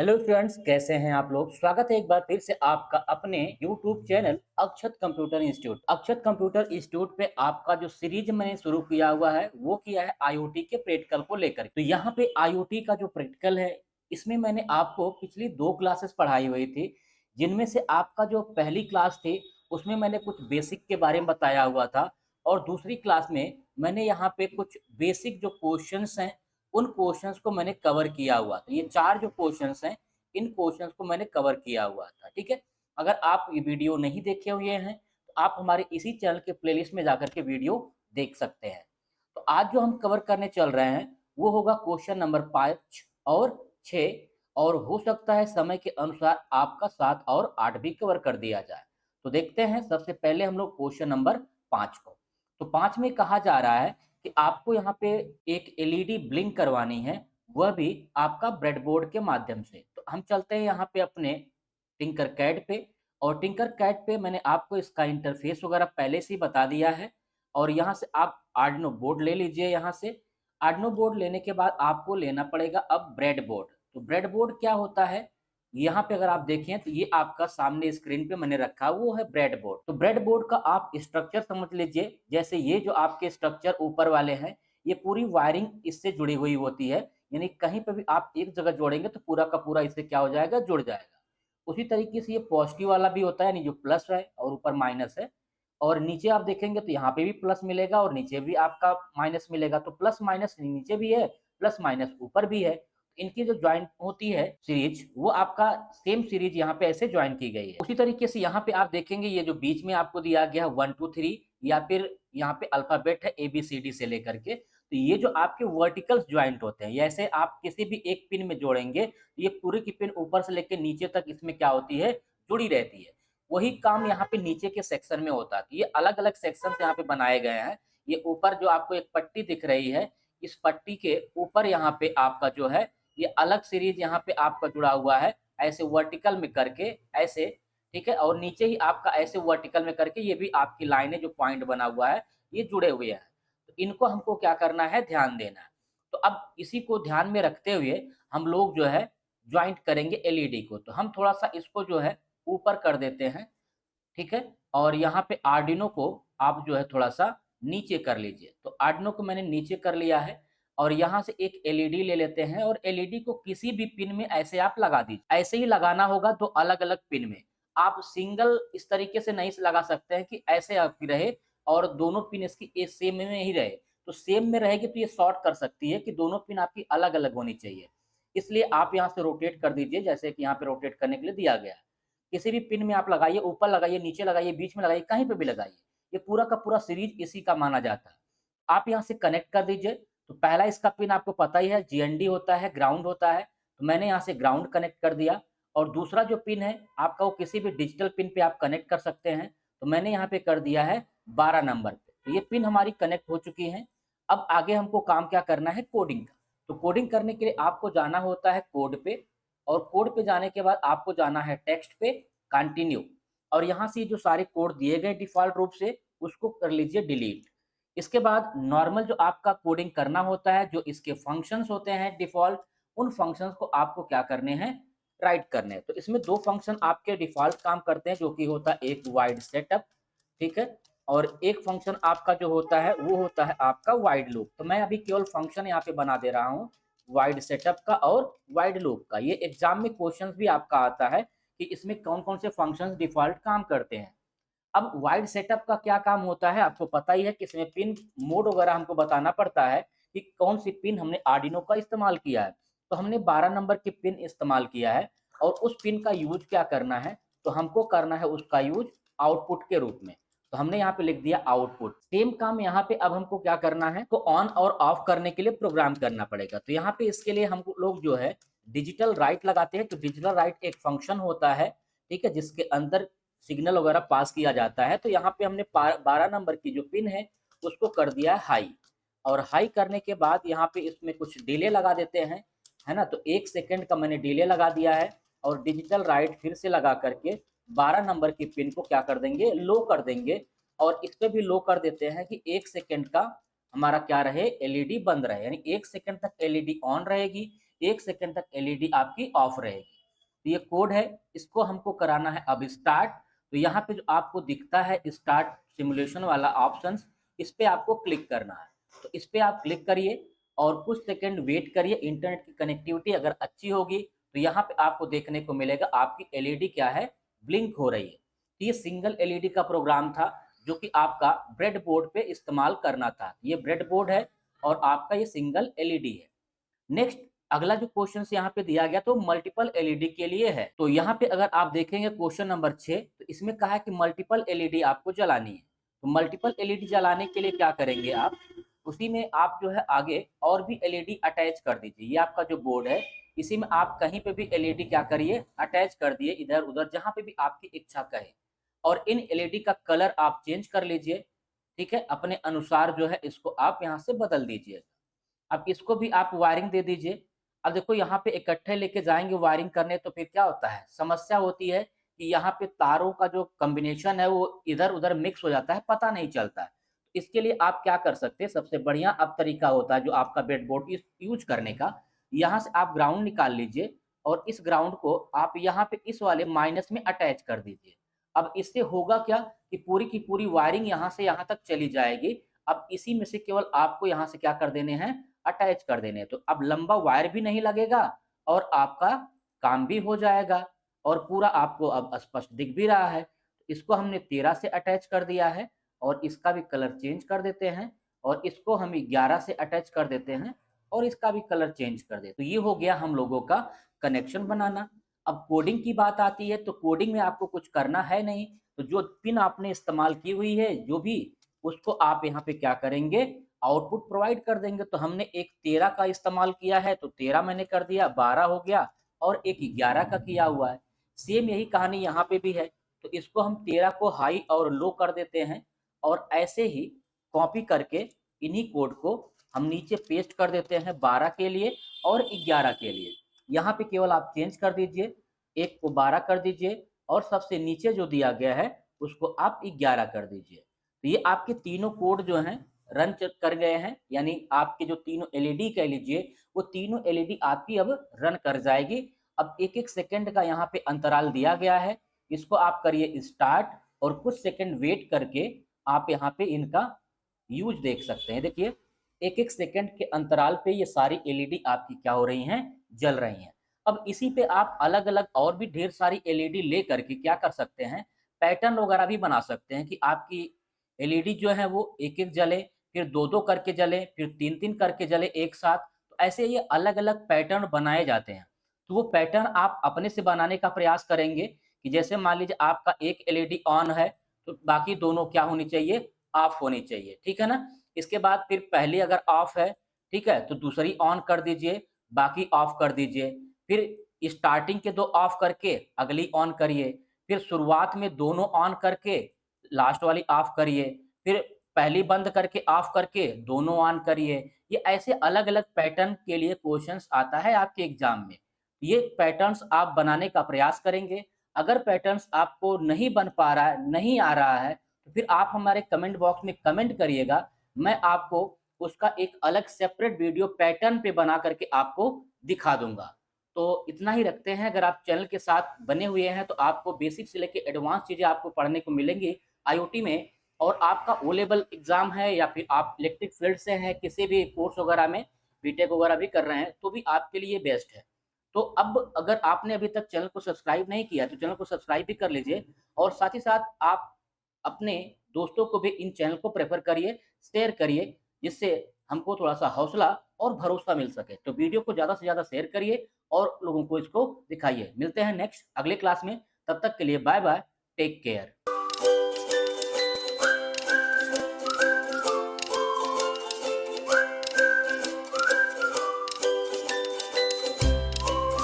Hello students, कैसे हैं आप लोग। स्वागत है एक बार फिर से आपका अपने यूट्यूब चैनल अक्षत कंप्यूटर इंस्टीट्यूट। अक्षत कंप्यूटर इंस्टीट्यूट पे आपका जो सीरीज मैंने शुरू किया हुआ है वो किया है आईओटी के प्रैक्टिकल को लेकर। तो यहाँ पे आईओटी का जो प्रैक्टिकल है इसमें मैंने आपको पिछली 2 क्लासेस पढ़ाई हुई थी, जिनमें से आपका जो पहली क्लास थी उसमें मैंने कुछ बेसिक के बारे में बताया हुआ था, और दूसरी क्लास में मैंने यहाँ पे कुछ बेसिक जो क्वेश्चंस हैं उन क्वेश्चंस को मैंने कवर किया हुआ था। ये 4 जो क्वेश्चंस हैं, इन क्वेश्चंस को मैंने कवर किया हुआ था, ठीक है? अगर आप ये वीडियो नहीं देखे हुए हैं, तो आप हमारे इसी चैनल के प्लेलिस्ट में जाकर के वीडियो देख सकते हैं। तो आज जो हम कवर करने चल रहे हैं, वो होगा क्वेश्चन नंबर 5 और 6, और हो सकता है समय के अनुसार आपका 7 और 8 भी कवर कर दिया जाए। तो देखते हैं, सबसे पहले हम लोग क्वेश्चन नंबर 5 को। तो 5 में कहा जा रहा है कि आपको यहाँ पे एक एलईडी ब्लिंक करवानी है, वह भी आपका ब्रेडबोर्ड के माध्यम से। तो हम चलते हैं यहाँ पे अपने टिंकरकैड पे, और टिंकरकैड पे मैंने आपको इसका इंटरफेस वगैरह पहले से ही बता दिया है। और यहाँ से आप आर्डिनो बोर्ड ले लीजिए। यहाँ से आर्डिनो बोर्ड लेने के बाद आपको लेना पड़ेगा अब ब्रेडबोर्ड। तो ब्रेडबोर्ड क्या होता है, यहाँ पे अगर आप देखें तो ये आपका सामने स्क्रीन पे मैंने रखा है, वो है ब्रेडबोर्ड। तो ब्रेडबोर्ड का आप स्ट्रक्चर समझ लीजिए। जैसे ये जो आपके स्ट्रक्चर ऊपर वाले हैं, ये पूरी वायरिंग इससे जुड़ी हुई होती है, यानी कहीं पे भी आप एक जगह जोड़ेंगे तो पूरा का पूरा इससे क्या हो जाएगा, जुड़ जाएगा। उसी तरीके से ये पॉजिटिव वाला भी होता है, यानी जो प्लस है और ऊपर माइनस है, और नीचे आप देखेंगे तो यहाँ पे भी प्लस मिलेगा और नीचे भी आपका माइनस मिलेगा। तो प्लस माइनस नीचे भी है, प्लस माइनस ऊपर भी है। इनकी जो ज्वाइंट होती है सीरीज, वो आपका सेम सीरीज यहाँ पे ऐसे ज्वाइन की गई है। उसी तरीके से यहाँ पे आप देखेंगे ये जो बीच में आपको दिया गया है 1 2 3, या फिर यहाँ पे अल्फाबेट है ABCD से लेकर के, तो ये जो आपके वर्टिकल ज्वाइंट होते हैं, ऐसे आप किसी भी एक पिन में जोड़ेंगे, ये पूरी की पिन ऊपर से लेकर नीचे तक इसमें क्या होती है, जुड़ी रहती है। वही काम यहाँ पे नीचे के सेक्शन में होता है। तो ये अलग अलग सेक्शन यहाँ पे बनाए गए हैं। ये ऊपर जो आपको एक पट्टी दिख रही है, इस पट्टी के ऊपर यहाँ पे आपका जो है ये अलग सीरीज यहाँ पे आपका जुड़ा हुआ है, ऐसे वर्टिकल में करके ऐसे, ठीक है। और नीचे ही आपका ऐसे वर्टिकल में करके ये भी आपकी लाइनें जो पॉइंट बना हुआ है, ये जुड़े हुए हैं। तो इनको हमको क्या करना है, ध्यान देना है। तो अब इसी को ध्यान में रखते हुए हम लोग जो है ज्वाइंट करेंगे एलईडी को। तो हम थोड़ा सा इसको जो है ऊपर कर देते हैं, ठीक है। और यहाँ पे आर्डिनो को आप जो है थोड़ा सा नीचे कर लीजिए। तो आर्डिनो को मैंने नीचे कर लिया है, और यहाँ से एक एलईडी ले लेते हैं, और एलईडी को किसी भी पिन में ऐसे आप लगा दीजिए। ऐसे ही लगाना होगा, दो अलग अलग पिन में। आप सिंगल इस तरीके से नहीं लगा सकते हैं कि ऐसे आपकी रहे और दोनों पिन इसकी सेम में ही रहे। तो सेम में रहेगी तो ये शॉर्ट कर सकती है कि दोनों पिन आपकी अलग अलग होनी चाहिए। इसलिए आप यहाँ से रोटेट कर दीजिए, जैसे कि यहाँ पे रोटेट करने के लिए दिया गया है। किसी भी पिन में आप लगाइए, ऊपर लगाइए, नीचे लगाइए, बीच में लगाइए, कहीं पे भी लगाइए, ये पूरा का पूरा सीरीज इसी का माना जाता है। आप यहाँ से कनेक्ट कर दीजिए। तो पहला इसका पिन आपको पता ही है, जीएनडी होता है, ग्राउंड होता है। तो मैंने यहाँ से ग्राउंड कनेक्ट कर दिया। और दूसरा जो पिन है आपका, वो किसी भी डिजिटल पिन पे आप कनेक्ट कर सकते हैं। तो मैंने यहाँ पे कर दिया है 12 नंबर पे। तो ये पिन हमारी कनेक्ट हो चुकी है। अब आगे हमको काम क्या करना है, कोडिंग का। तो कोडिंग करने के लिए आपको जाना होता है कोड पे, और कोड पे जाने के बाद आपको जाना है टेक्स्ट पे, कंटिन्यू। और यहाँ से जो सारे कोड दिए गए डिफ़ॉल्ट रूप से, उसको कर लीजिए डिलीट। इसके बाद नॉर्मल जो आपका कोडिंग करना होता है, जो इसके फंक्शंस होते हैं डिफ़ॉल्ट, उन फंक्शंस को आपको क्या करने हैं, राइट करने हैं। तो इसमें 2 फंक्शन आपके डिफ़ॉल्ट काम करते हैं, जो कि होता है एक वाइड सेटअप, ठीक है, और एक फंक्शन आपका जो होता है वो होता है आपका वाइड लूप। तो मैं अभी केवल फंक्शन यहाँ पे बना दे रहा हूँ, वाइड सेटअप का और वाइड लूप का। ये एग्जाम में क्वेश्चंस भी आपका आता है कि इसमें कौन-कौन से फंक्शंस डिफ़ॉल्ट काम करते हैं। अब वाइड सेटअप का क्या काम होता है, आपको पता ही है कि इसमें पिन मोड वगैरह हमको बताना पड़ता है कि कौन सी पिन हमने आर्डिनो का इस्तेमाल किया है। तो हमने 12 नंबर की पिन इस्तेमाल किया है, और उस पिन का यूज़ क्या करना है, तो हमको करना है उसका यूज़ आउटपुट के रूप में। तो हमने यहाँ पे लिख दिया आउटपुट। सेम काम यहाँ पे अब हमको क्या करना है, तो ऑन और ऑफ करने के लिए प्रोग्राम करना पड़ेगा। तो यहाँ पे इसके लिए हम लोग जो है डिजिटल राइट लगाते हैं। तो डिजिटल राइट एक फंक्शन होता है, ठीक है, जिसके अंदर सिग्नल वगैरह पास किया जाता है। तो यहाँ पे हमने 12 नंबर की जो पिन है उसको कर दिया है हाई, और हाई करने के बाद यहाँ पे इसमें कुछ डिले लगा देते हैं, है ना। तो 1 सेकंड का मैंने डिले लगा दिया है, और डिजिटल राइट फिर से लगा करके 12 नंबर की पिन को क्या कर देंगे, लो कर देंगे। और इस पे भी लो कर देते हैं कि 1 सेकंड का हमारा क्या रहे, एलईडी बंद रहे, यानी 1 सेकंड तक एलईडी ऑन रहेगी, 1 सेकंड तक एलईडी आपकी ऑफ रहेगी। तो ये कोड है, इसको हमको कराना है अब स्टार्ट। तो यहाँ पे जो आपको दिखता है स्टार्ट सिमुलेशन वाला ऑप्शन, इस पे आपको क्लिक करना है। तो इस पे आप क्लिक करिए और कुछ सेकंड वेट करिए। इंटरनेट की कनेक्टिविटी अगर अच्छी होगी तो यहाँ पे आपको देखने को मिलेगा आपकी एलईडी क्या है, ब्लिंक हो रही है। तो ये सिंगल एलईडी का प्रोग्राम था जो कि आपका ब्रेड बोर्ड पे इस्तेमाल करना था। ये ब्रेड बोर्ड है और आपका ये सिंगल एलईडी है। नेक्स्ट अगला जो क्वेश्चन यहाँ पे दिया गया तो मल्टीपल एलईडी के लिए है। तो यहाँ पे अगर आप देखेंगे क्वेश्चन नंबर 6, तो इसमें कहा है कि मल्टीपल एलईडी आपको जलानी है। तो मल्टीपल एलईडी जलाने के लिए क्या करेंगे आप, उसी में आप जो है आगे और भी एलईडी अटैच कर दीजिए। ये आपका जो बोर्ड है इसी में आप कहीं पे भी एलईडी क्या करिए, अटैच कर दिए, इधर उधर जहां पे भी आपकी इच्छा कहे। और इन एलईडी का कलर आप चेंज कर लीजिए, ठीक है, अपने अनुसार जो है इसको आप यहाँ से बदल दीजिए। अब इसको भी आप वायरिंग दे दीजिए। अब देखो यहाँ पे इकट्ठे लेके जाएंगे वायरिंग करने तो फिर क्या होता है, समस्या होती है कि यहाँ पे तारों का जो कॉम्बिनेशन है वो इधर उधर मिक्स हो जाता है, पता नहीं चलता है। इसके लिए आप क्या कर सकते हैं, सबसे बढ़िया अब तरीका होता है जो आपका ब्रेडबोर्ड यूज करने का, यहाँ से आप ग्राउंड निकाल लीजिए और इस ग्राउंड को आप यहाँ पे इस वाले माइनस में अटैच कर दीजिए। अब इससे होगा क्या कि पूरी की पूरी वायरिंग यहाँ से यहाँ तक चली जाएगी। अब इसी में से केवल आपको यहाँ से क्या कर देने हैं, अटैच कर देने हैं। तो अब लंबा वायर भी नहीं लगेगा और आपका काम भी हो जाएगा और पूरा आपको अब स्पष्ट दिख भी रहा है। इसको हमने 13 से अटैच कर दिया है और इसका भी कलर चेंज कर देते हैं और इसको हम 11 से अटैच कर देते हैं और इसका भी कलर चेंज कर देते। तो ये हो गया हम लोगों का कनेक्शन बनाना। अब कोडिंग की बात आती है तो कोडिंग में आपको कुछ करना है नहीं। तो जो पिन आपने इस्तेमाल की हुई है जो भी, उसको आप यहाँ पे क्या करेंगे, आउटपुट प्रोवाइड कर देंगे। तो हमने एक 13 का इस्तेमाल किया है तो 13 मैंने कर दिया, 12 हो गया और एक 11 का किया हुआ है। सेम यही कहानी यहाँ पे भी है। तो इसको हम 13 को हाई और लो कर देते हैं और ऐसे ही कॉपी करके इन्हीं कोड को हम नीचे पेस्ट कर देते हैं 12 के लिए और 11 के लिए। यहाँ पे केवल आप चेंज कर दीजिए, एक को 12 कर दीजिए और सबसे नीचे जो दिया गया है उसको आप 11 कर दीजिए। तो ये आपके तीनों कोड जो हैं रन कर गए हैं, यानी आपके जो तीनों एलईडी कह लीजिए वो तीनों एलईडी आपकी अब रन कर जाएगी। अब एक एक सेकंड का यहाँ पे अंतराल दिया गया है, इसको आप करिए स्टार्ट और कुछ सेकंड वेट करके आप यहाँ पे इनका यूज देख सकते हैं। देखिए एक एक सेकंड के अंतराल पे ये सारी एलईडी आपकी क्या हो रही हैं, जल रही हैं। अब इसी पे आप अलग अलग और भी ढेर सारी एलईडी ले करके क्या कर सकते हैं, पैटर्न वगैरह भी बना सकते हैं कि आपकी एलईडी जो है वो एक एक जले, फिर दो दो करके जले, फिर तीन तीन करके जले एक साथ। तो ऐसे ये अलग अलग पैटर्न बनाए जाते हैं। तो वो पैटर्न आप अपने से बनाने का प्रयास करेंगे कि जैसे मान लीजिए आपका एक एलईडी ऑन है तो बाकी दोनों क्या होनी चाहिए, ऑफ होनी चाहिए, ठीक है ना। इसके बाद फिर पहली अगर ऑफ है, ठीक है, तो दूसरी ऑन कर दीजिए, बाकी ऑफ कर दीजिए। फिर स्टार्टिंग के दो ऑफ करके अगली ऑन करिए, फिर शुरुआत में दोनों ऑन करके लास्ट वाली ऑफ करिए, फिर पहली बंद करके ऑफ करके दोनों ऑन करिए। ये ऐसे अलग अलग पैटर्न के लिए क्वेश्चंस आता है आपके एग्जाम में। ये पैटर्न्स आप बनाने का प्रयास करेंगे। अगर पैटर्न्स आपको नहीं बन पा रहा है, नहीं आ रहा है, तो फिर आप हमारे कमेंट बॉक्स में कमेंट करिएगा, मैं आपको उसका एक अलग सेपरेट वीडियो पैटर्न पे बना करके आपको दिखा दूंगा। तो इतना ही रखते हैं। अगर आप चैनल के साथ बने हुए हैं तो आपको बेसिक से लेकर एडवांस चीज़ें आपको पढ़ने को मिलेंगी आईओटी में। और आपका ओ लेवल एग्जाम है या फिर आप इलेक्ट्रिक फील्ड से हैं, किसी भी कोर्स वगैरह में बीटेक वगैरह भी कर रहे हैं, तो भी आपके लिए बेस्ट है। तो अब अगर आपने अभी तक चैनल को सब्सक्राइब नहीं किया तो चैनल को सब्सक्राइब भी कर लीजिए और साथ ही साथ आप अपने दोस्तों को भी इन चैनल को प्रेफर करिए, शेयर करिए, जिससे हमको थोड़ा-सा हौसला और भरोसा मिल सके। तो वीडियो को ज़्यादा से ज़्यादा शेयर करिए और लोगों को इसको दिखाइए। मिलते हैं नेक्स्ट अगले क्लास में, तब तक के लिए बाय बाय, टेक केयर।